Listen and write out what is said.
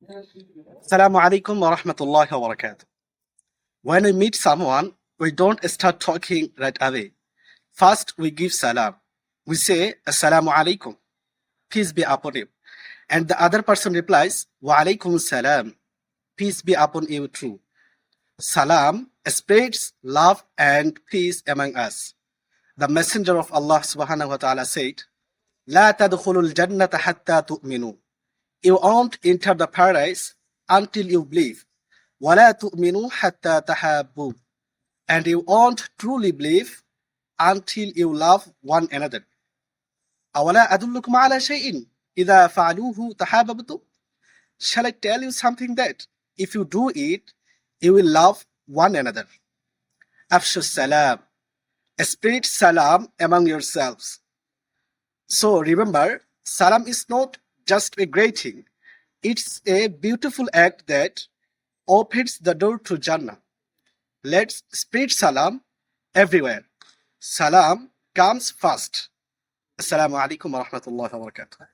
Assalamu alaikum wa rahmatullahi wa barakatuh. When we meet someone, we don't start talking right away. First, we give salam. We say, Assalamu alaikum, peace be upon you. And the other person replies, Wa alaikum salam, peace be upon you too. Salam spreads love and peace among us. The Messenger of Allah subhanahu wa ta'ala said, La tadkhulul jannata hatta tu'minu. You won't enter the paradise until you believe. وَلَا تُؤْمِنُوا حَتَّى تَحَابُّوا. And you won't truly believe until you love one another. أَوَلَا أَدُلُّكُمْ عَلَى شَيْءٍ إِذَا فَعَلُوهُ تَحَابَبْتُمْ. Shall I tell you something that if you do it, you will love one another? Afshu salam. Spread salam among yourselves. So remember, salam is not just a greeting. It's a beautiful act that opens the door to Jannah. Let's spread salam everywhere. Salam comes first. Assalamu alaikum wa rahmatullahi wa barakatuh.